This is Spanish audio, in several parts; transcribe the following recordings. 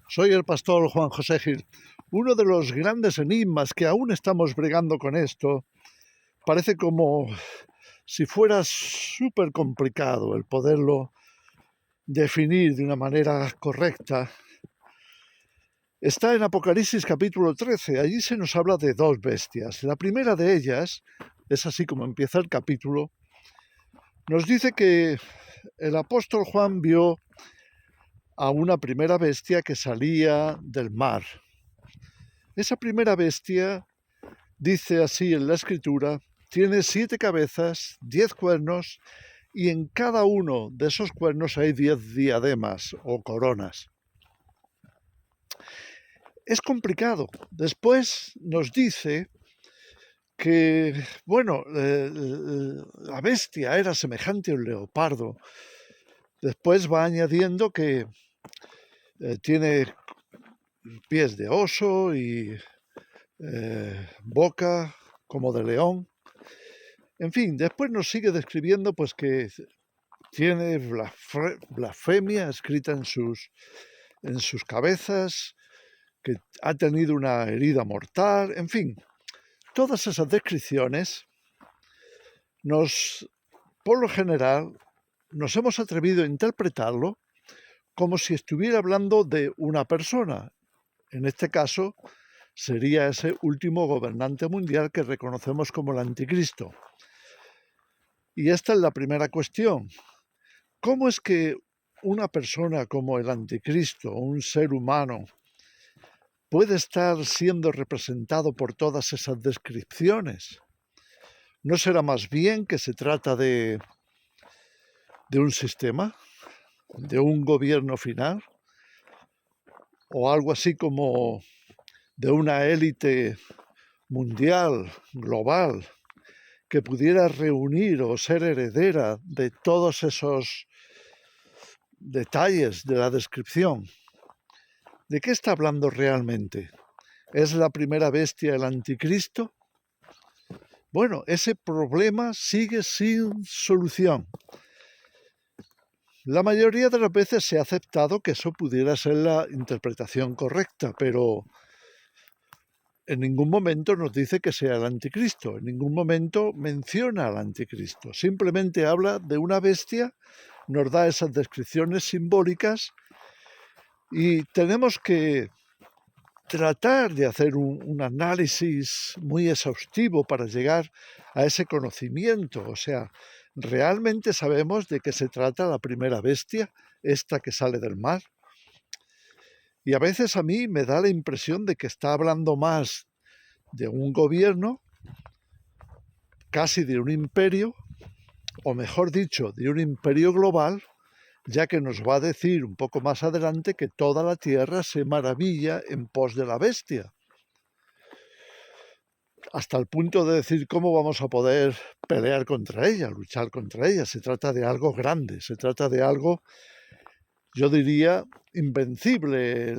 Soy el pastor Juan José Gil. Uno de los grandes enigmas que aún estamos bregando con esto, parece como si fuera súper complicado el poderlo definir de una manera correcta. Está en Apocalipsis capítulo 13. Allí se nos habla de dos bestias. La primera de ellas, es así como empieza el capítulo, nos dice que el apóstol Juan vio a una primera bestia que salía del mar. Esa primera bestia, dice así en la escritura, tiene 7 cabezas, 10 cuernos, y en cada uno de esos cuernos hay 10 diademas o coronas. Es complicado. Después nos dice que, bueno, la bestia era semejante a un leopardo. Después va añadiendo que tiene pies de oso y boca como de león. En fin, después nos sigue describiendo pues que tiene blasfemia escrita en sus cabezas, que ha tenido una herida mortal, en fin, todas esas descripciones por lo general, nos hemos atrevido a interpretarlo como si estuviera hablando de una persona. En este caso, sería ese último gobernante mundial que reconocemos como el anticristo. Y esta es la primera cuestión. ¿Cómo es que una persona como el anticristo, un ser humano, puede estar siendo representado por todas esas descripciones? ¿No será más bien que se trata de un sistema, de un gobierno final, o algo así como de una élite mundial, global, que pudiera reunir o ser heredera de todos esos detalles de la descripción? ¿De qué está hablando realmente? ¿Es la primera bestia el anticristo? Bueno, ese problema sigue sin solución. La mayoría de las veces se ha aceptado que eso pudiera ser la interpretación correcta, pero en ningún momento nos dice que sea el anticristo, en ningún momento menciona al anticristo, simplemente habla de una bestia, nos da esas descripciones simbólicas y tenemos que tratar de hacer un análisis muy exhaustivo para llegar a ese conocimiento. O sea, ¿realmente sabemos de qué se trata la primera bestia, esta que sale del mar? Y a veces a mí me da la impresión de que está hablando más de un gobierno, casi de un imperio, o mejor dicho, de un imperio global, ya que nos va a decir un poco más adelante que toda la tierra se maravilla en pos de la bestia, hasta el punto de decir cómo vamos a poder pelear contra ella, luchar contra ella. Se trata de algo grande, se trata de algo, yo diría, invencible,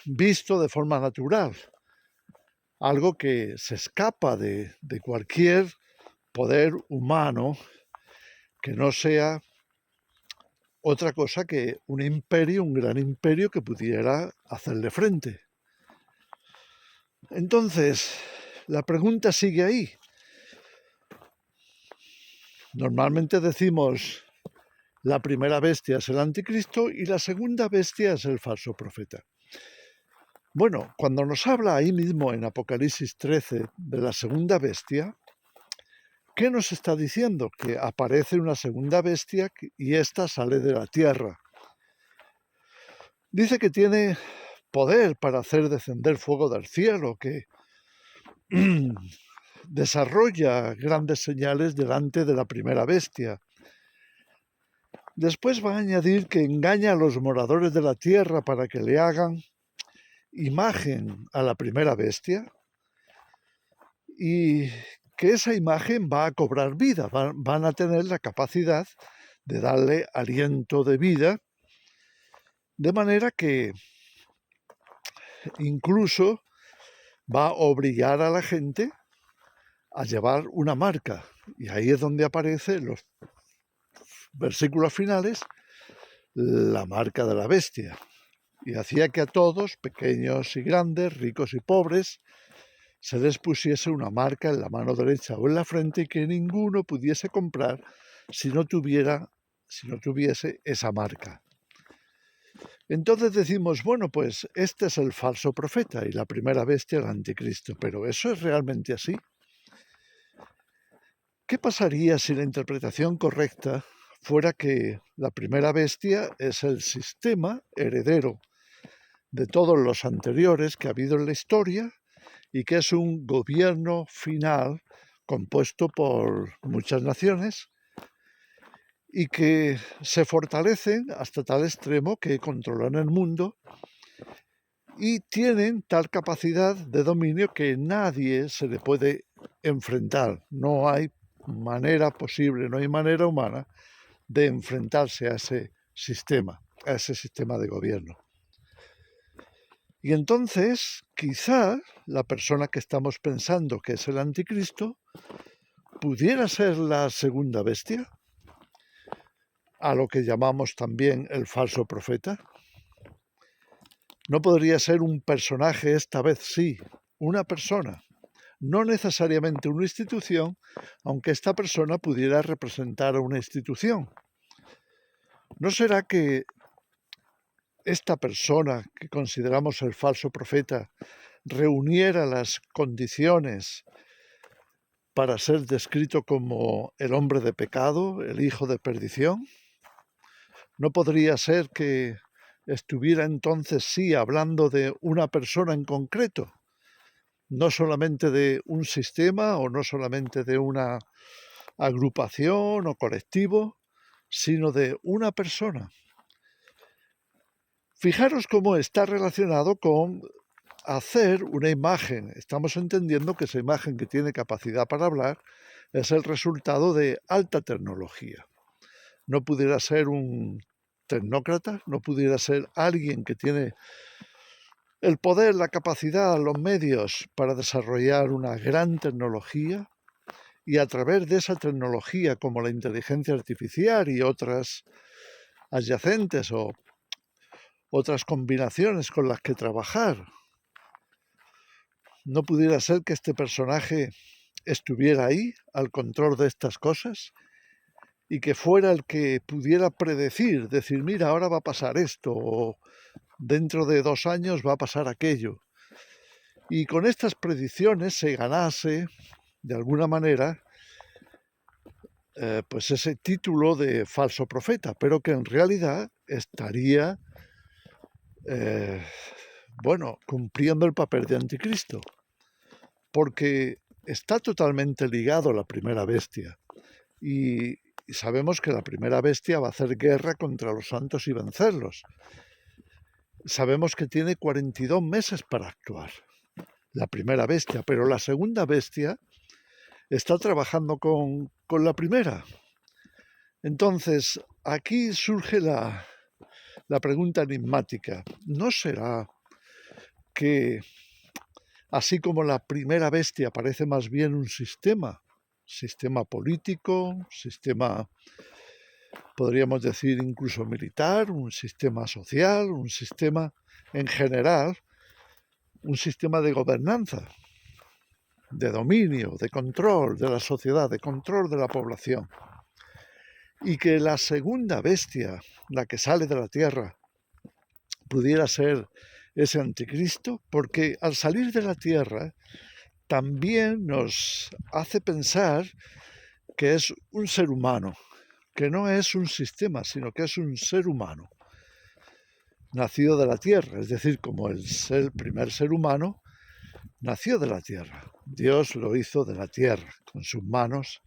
visto de forma natural, algo que se escapa de cualquier poder humano que no sea otra cosa que un imperio, un gran imperio que pudiera hacerle frente. Entonces, la pregunta sigue ahí. Normalmente decimos la primera bestia es el anticristo y la segunda bestia es el falso profeta. Bueno, cuando nos habla ahí mismo en Apocalipsis 13 de la segunda bestia, ¿qué nos está diciendo? Que aparece una segunda bestia y ésta sale de la tierra. Dice que tiene poder para hacer descender fuego del cielo, que desarrolla grandes señales delante de la primera bestia. Después va a añadir que engaña a los moradores de la tierra para que le hagan imagen a la primera bestia y que esa imagen va a cobrar vida, van a tener la capacidad de darle aliento de vida, de manera que incluso va a obligar a la gente a llevar una marca. Y ahí es donde aparece en los versículos finales la marca de la bestia. y hacía que a todos, pequeños y grandes, ricos y pobres, se les pusiese una marca en la mano derecha o en la frente y que ninguno pudiese comprar si no tuviese esa marca. Entonces decimos, bueno, pues este es el falso profeta y la primera bestia, el anticristo, pero ¿eso es realmente así? ¿Qué pasaría si la interpretación correcta fuera que la primera bestia es el sistema heredero de todos los anteriores que ha habido en la historia y que es un gobierno final compuesto por muchas naciones y que se fortalecen hasta tal extremo que controlan el mundo y tienen tal capacidad de dominio que nadie se le puede enfrentar. No hay manera posible, no hay manera humana de enfrentarse a ese sistema de gobierno. Y entonces, quizá la persona que estamos pensando que es el anticristo pudiera ser la segunda bestia, a lo que llamamos también el falso profeta. No podría ser un personaje, esta vez sí, una persona, no necesariamente una institución, aunque esta persona pudiera representar a una institución. ¿No será que esta persona que consideramos el falso profeta reuniera las condiciones para ser descrito como el hombre de pecado, el hijo de perdición? ¿No podría ser que estuviera entonces sí hablando de una persona en concreto? No solamente de un sistema o no solamente de una agrupación o colectivo, sino de una persona. Fijaros cómo está relacionado con hacer una imagen. Estamos entendiendo que esa imagen que tiene capacidad para hablar es el resultado de alta tecnología. No pudiera ser un tecnócrata, no pudiera ser alguien que tiene el poder, la capacidad, los medios para desarrollar una gran tecnología y a través de esa tecnología como la inteligencia artificial y otras adyacentes o otras combinaciones con las que trabajar. ¿No pudiera ser que este personaje estuviera ahí al control de estas cosas y que fuera el que pudiera predecir, decir, mira, ahora va a pasar esto o dentro de 2 años va a pasar aquello? Y con estas predicciones se ganase, de alguna manera, pues ese título de falso profeta, pero que en realidad estaría, cumpliendo el papel de anticristo, porque está totalmente ligado a la primera bestia. Y sabemos que la primera bestia va a hacer guerra contra los santos y vencerlos. Sabemos que tiene 42 meses para actuar, la primera bestia, pero la segunda bestia está trabajando con la primera. Entonces, aquí surge la pregunta enigmática. ¿No será que, así como la primera bestia parece más bien un sistema político, sistema, podríamos decir, incluso militar, un sistema social, un sistema en general, un sistema de gobernanza, de dominio, de control de la sociedad, de control de la población? Y que la segunda bestia, la que sale de la tierra, pudiera ser ese anticristo, porque al salir de la tierra también nos hace pensar que es un ser humano, que no es un sistema, sino que es un ser humano, nacido de la tierra, es decir, como el primer ser humano, nació de la tierra. Dios lo hizo de la tierra, con sus manos,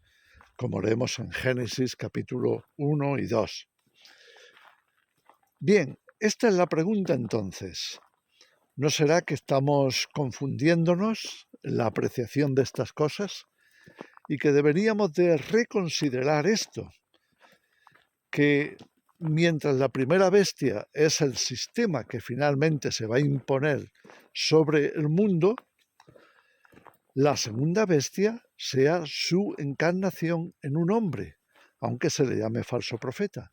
como leemos en Génesis capítulo 1 y 2. Bien, esta es la pregunta entonces. ¿No será que estamos confundiéndonos en la apreciación de estas cosas y que deberíamos de reconsiderar esto? Que mientras la primera bestia es el sistema que finalmente se va a imponer sobre el mundo, la segunda bestia sea su encarnación en un hombre, aunque se le llame falso profeta,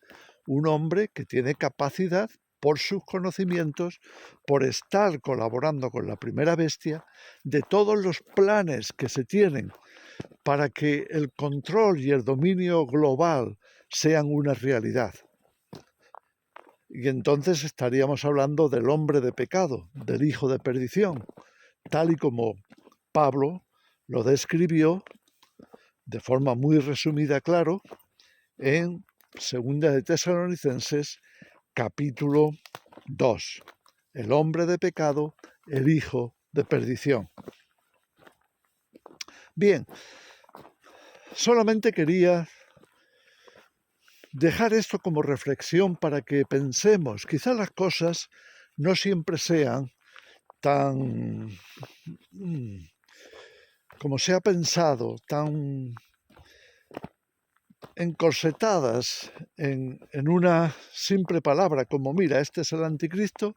un hombre que tiene capacidad por sus conocimientos, por estar colaborando con la primera bestia, de todos los planes que se tienen para que el control y el dominio global sean una realidad. Y entonces estaríamos hablando del hombre de pecado, del hijo de perdición, tal y como Pablo lo describió de forma muy resumida, claro, en Segunda de Tesalonicenses, capítulo 2. El hombre de pecado, el hijo de perdición. Bien, solamente quería dejar esto como reflexión para que pensemos. Quizá las cosas no siempre sean tan, como se ha pensado, tan encorsetadas en una simple palabra, como mira, este es el anticristo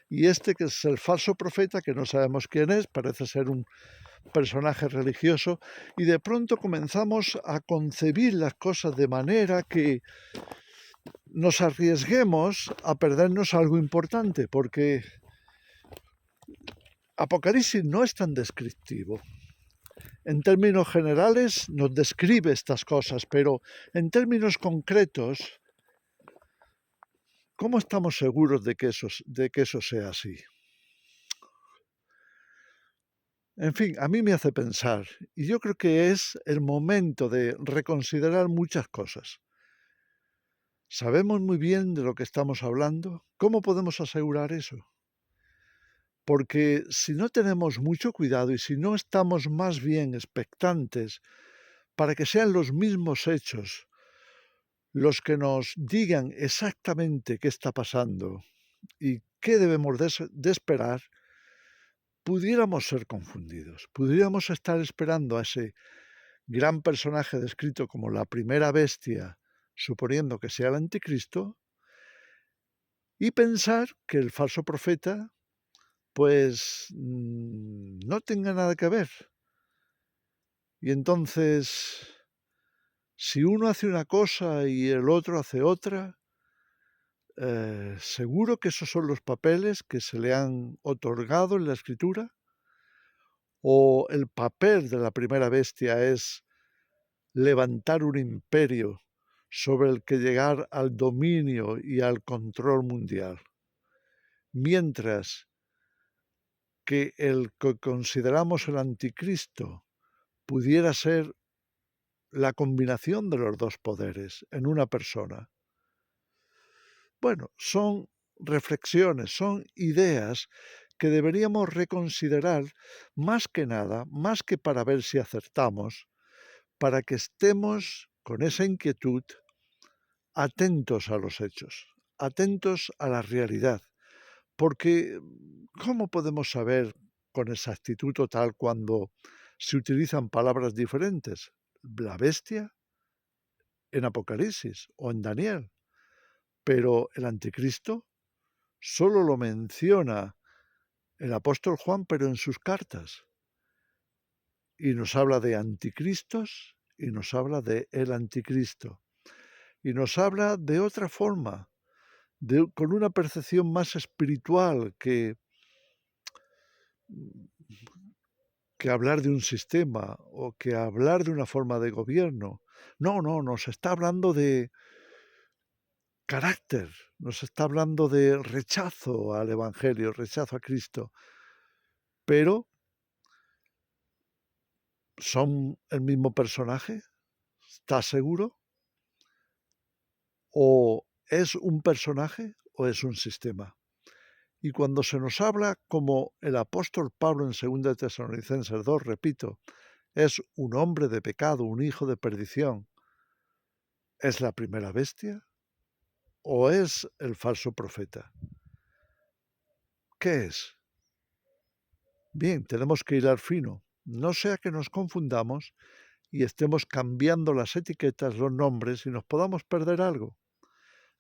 y este que es el falso profeta, que no sabemos quién es, parece ser un personaje religioso, y de pronto comenzamos a concebir las cosas de manera que nos arriesguemos a perdernos algo importante, porque Apocalipsis no es tan descriptivo. En términos generales nos describe estas cosas, pero en términos concretos, ¿cómo estamos seguros de que eso sea así? En fin, a mí me hace pensar, y yo creo que es el momento de reconsiderar muchas cosas. ¿Sabemos muy bien de lo que estamos hablando? ¿Cómo podemos asegurar eso? Porque si no tenemos mucho cuidado y si no estamos más bien expectantes para que sean los mismos hechos los que nos digan exactamente qué está pasando y qué debemos de esperar, pudiéramos ser confundidos, pudiéramos estar esperando a ese gran personaje descrito como la primera bestia, suponiendo que sea el anticristo, y pensar que el falso profeta pues no tenga nada que ver. Y entonces, si uno hace una cosa y el otro hace otra, ¿seguro que esos son los papeles que se le han otorgado en la escritura? ¿O el papel de la primera bestia es levantar un imperio sobre el que llegar al dominio y al control mundial? Mientras que el que consideramos el anticristo pudiera ser la combinación de los dos poderes en una persona. Bueno, son reflexiones, son ideas que deberíamos reconsiderar más que nada, más que para ver si acertamos, para que estemos con esa inquietud atentos a los hechos, atentos a la realidad, porque ¿cómo podemos saber con exactitud total cuando se utilizan palabras diferentes? La bestia en Apocalipsis o en Daniel, pero el anticristo solo lo menciona el apóstol Juan, pero en sus cartas. Y nos habla de anticristos y nos habla de el anticristo. Y nos habla de otra forma, con una percepción más espiritual que hablar de un sistema o que hablar de una forma de gobierno. No, nos está hablando de carácter, nos está hablando de rechazo al Evangelio, rechazo a Cristo. Pero ¿son el mismo personaje? ¿Estás seguro? ¿O es un personaje o es un sistema? Y cuando se nos habla, como el apóstol Pablo en 2 Tesalonicenses 2, repito, es un hombre de pecado, un hijo de perdición, ¿es la primera bestia o es el falso profeta? ¿Qué es? Bien, tenemos que hilar fino, no sea que nos confundamos y estemos cambiando las etiquetas, los nombres y nos podamos perder algo.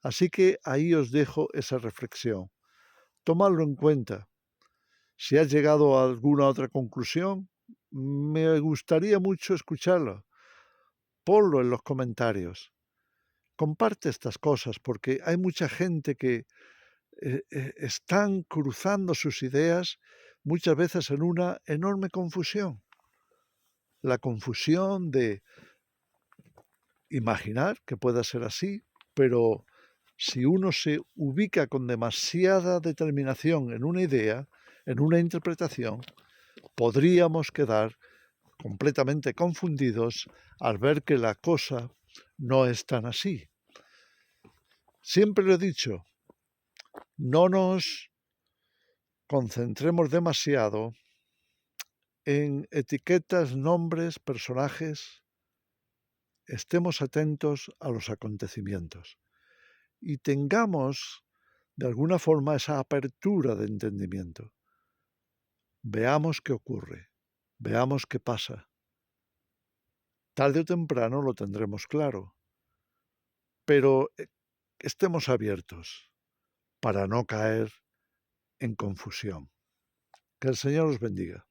Así que ahí os dejo esa reflexión. Tomadlo en cuenta. Si has llegado a alguna otra conclusión, me gustaría mucho escucharlo. Ponlo en los comentarios. Comparte estas cosas porque hay mucha gente que están cruzando sus ideas muchas veces en una enorme confusión. La confusión de imaginar que pueda ser así, pero si uno se ubica con demasiada determinación en una idea, en una interpretación, podríamos quedar completamente confundidos al ver que la cosa no es tan así. Siempre lo he dicho, no nos concentremos demasiado en etiquetas, nombres, personajes, estemos atentos a los acontecimientos y tengamos de alguna forma esa apertura de entendimiento. Veamos qué ocurre, veamos qué pasa. Tarde o temprano lo tendremos claro, pero estemos abiertos para no caer en confusión. Que el Señor os bendiga.